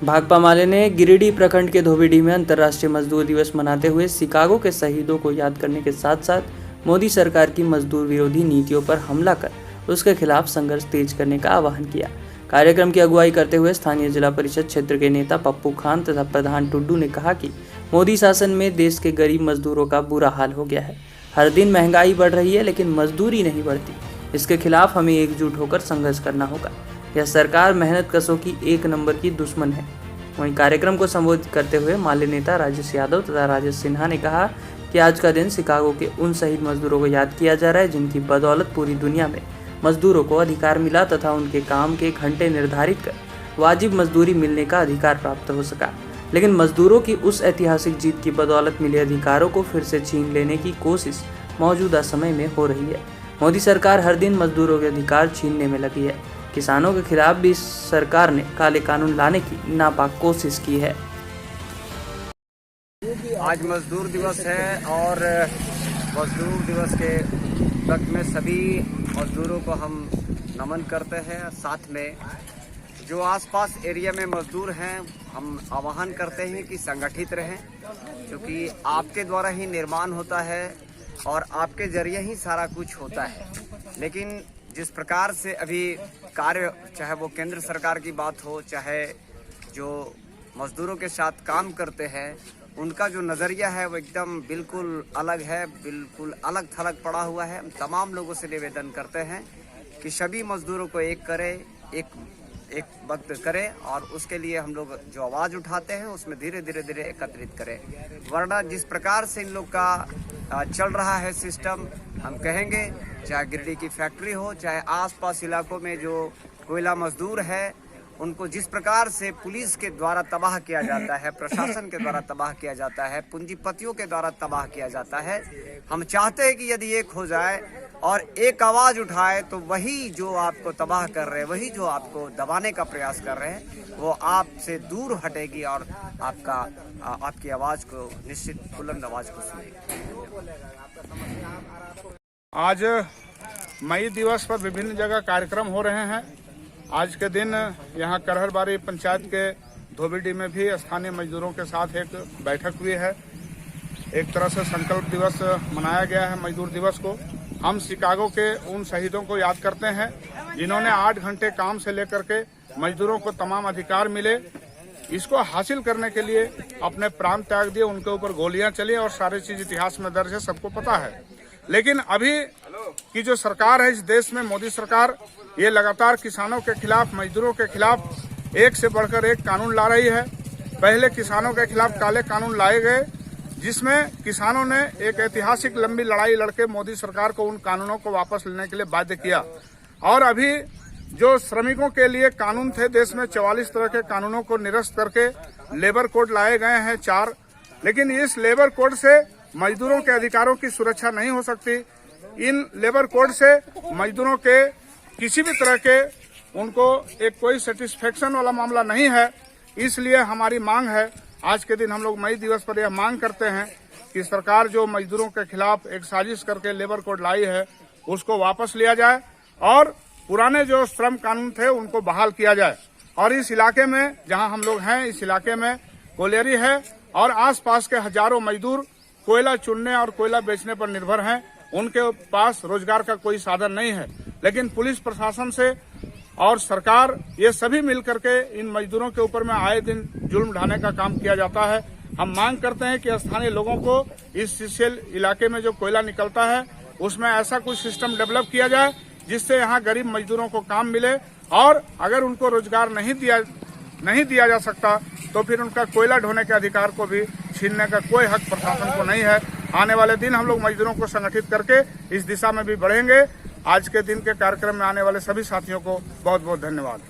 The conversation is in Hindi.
भाकपा माले ने गिरिडीह प्रखंड के धोबीडीह में अंतर्राष्ट्रीय मजदूर दिवस मनाते हुए शिकागो के शहीदों को याद करने के साथ साथ मोदी सरकार की मजदूर विरोधी नीतियों पर हमला कर उसके खिलाफ संघर्ष तेज करने का आह्वान किया। कार्यक्रम की अगुवाई करते हुए स्थानीय जिला परिषद क्षेत्र के नेता पप्पू खान तथा प्रधान टुड्डू ने कहा कि मोदी शासन में देश के गरीब मजदूरों का बुरा हाल हो गया है। हर दिन महंगाई बढ़ रही है लेकिन मजदूरी नहीं बढ़ती। इसके खिलाफ हमें एकजुट होकर संघर्ष करना होगा। यह सरकार मेहनत कशों की एक नंबर की दुश्मन है। वहीं कार्यक्रम को संबोधित करते हुए माले नेता राजेश यादव तथा राजेश सिन्हा ने कहा कि आज का दिन शिकागो के उन शहीद मजदूरों को याद किया जा रहा है जिनकी बदौलत पूरी दुनिया में मजदूरों को अधिकार मिला तथा उनके काम के घंटे निर्धारित कर वाजिब मजदूरी मिलने का अधिकार प्राप्त हो सका। लेकिन मजदूरों की उस ऐतिहासिक जीत की बदौलत मिले अधिकारों को फिर से छीन लेने की कोशिश मौजूदा समय में हो रही है। मोदी सरकार हर दिन मजदूरों के अधिकार छीनने में लगी है। किसानों के खिलाफ भी सरकार ने काले कानून लाने की नापाक कोशिश की है। आज मजदूर दिवस है और मजदूर दिवस के वक्त में सभी मजदूरों को हम नमन करते हैं। साथ में जो आसपास एरिया में मजदूर हैं हम आह्वान करते हैं कि संगठित रहें, क्योंकि आपके द्वारा ही निर्माण होता है और आपके जरिए ही सारा कुछ होता है। लेकिन जिस प्रकार से अभी कार्य, चाहे वो केंद्र सरकार की बात हो चाहे जो मजदूरों के साथ काम करते हैं, उनका जो नज़रिया है वो एकदम बिल्कुल अलग है, बिल्कुल अलग थलग पड़ा हुआ है। हम तमाम लोगों से निवेदन करते हैं कि सभी मजदूरों को एक करें, एक वक्त करें और उसके लिए हम लोग जो आवाज़ उठाते हैं उसमें धीरे धीरे एकत्रित करें। वरना जिस प्रकार से इन लोग का चल रहा है सिस्टम, हम कहेंगे चाहे गिरिडीह की फैक्ट्री हो चाहे आसपास इलाकों में जो कोयला मजदूर है, उनको जिस प्रकार से पुलिस के द्वारा तबाह किया जाता है, प्रशासन के द्वारा तबाह किया जाता है, पूंजीपतियों के द्वारा तबाह किया जाता है, हम चाहते हैं कि यदि एक हो जाए और एक आवाज़ उठाए तो वही जो आपको तबाह कर रहे हैं, वही जो आपको दबाने का प्रयास कर रहे हैं, वो आपसे दूर हटेगी और आपकी आवाज़ को निश्चित बुलंद आवाज़ को सुनेगी। आज मई दिवस पर विभिन्न जगह कार्यक्रम हो रहे हैं। आज के दिन यहाँ करहरबारी पंचायत के धोबीडीह में भी स्थानीय मजदूरों के साथ एक बैठक हुई है। एक तरह से संकल्प दिवस मनाया गया है। मजदूर दिवस को हम शिकागो के उन शहीदों को याद करते हैं जिन्होंने 8 घंटे काम से लेकर के मजदूरों को तमाम अधिकार मिले। इसको हासिल करने के लिए अपने प्राण त्याग दिए, उनके ऊपर गोलियां चली और सारी चीज इतिहास में दर्ज है, सबको पता है। लेकिन अभी की जो सरकार है इस देश में, मोदी सरकार, ये लगातार किसानों के खिलाफ, मजदूरों के खिलाफ एक से बढ़कर एक कानून ला रही है। पहले किसानों के खिलाफ काले कानून लाए गए जिसमें किसानों ने एक ऐतिहासिक लंबी लड़ाई लड़के मोदी सरकार को उन कानूनों को वापस लेने के लिए बाध्य किया। और अभी जो श्रमिकों के लिए कानून थे, देश में 44 तरह के कानूनों को निरस्त करके लेबर कोड लाए गए हैं 4। लेकिन इस लेबर कोड से मजदूरों के अधिकारों की सुरक्षा नहीं हो सकती। इन लेबर कोड से मजदूरों के किसी भी तरह के उनको एक कोई सेटिस्फेक्शन वाला मामला नहीं है। इसलिए हमारी मांग है, आज के दिन हम लोग मई दिवस पर यह मांग करते हैं कि सरकार जो मजदूरों के खिलाफ एक साजिश करके लेबर कोड लाई है उसको वापस लिया जाए और पुराने जो श्रम कानून थे उनको बहाल किया जाए। और इस इलाके में जहां हम लोग हैं, इस इलाके में कोयलेरी है और आसपास के हजारों मजदूर कोयला चुनने और कोयला बेचने पर निर्भर हैं। उनके पास रोजगार का कोई साधन नहीं है। लेकिन पुलिस प्रशासन से और सरकार, ये सभी मिलकर के इन मजदूरों के ऊपर में आए दिन जुल्म ढाने का काम किया जाता है। हम मांग करते हैं कि स्थानीय लोगों को इस सीसेल इलाके में जो कोयला निकलता है उसमें ऐसा कुछ सिस्टम डेवलप किया जाए जिससे यहाँ गरीब मजदूरों को काम मिले। और अगर उनको रोजगार नहीं दिया जा सकता तो फिर उनका कोयला ढोने के अधिकार को भी छीनने का कोई हक प्रशासन को नहीं है। आने वाले दिन हम लोग मजदूरों को संगठित करके इस दिशा में भी बढ़ेंगे। आज के दिन के कार्यक्रम में आने वाले सभी साथियों को बहुत बहुत धन्यवाद।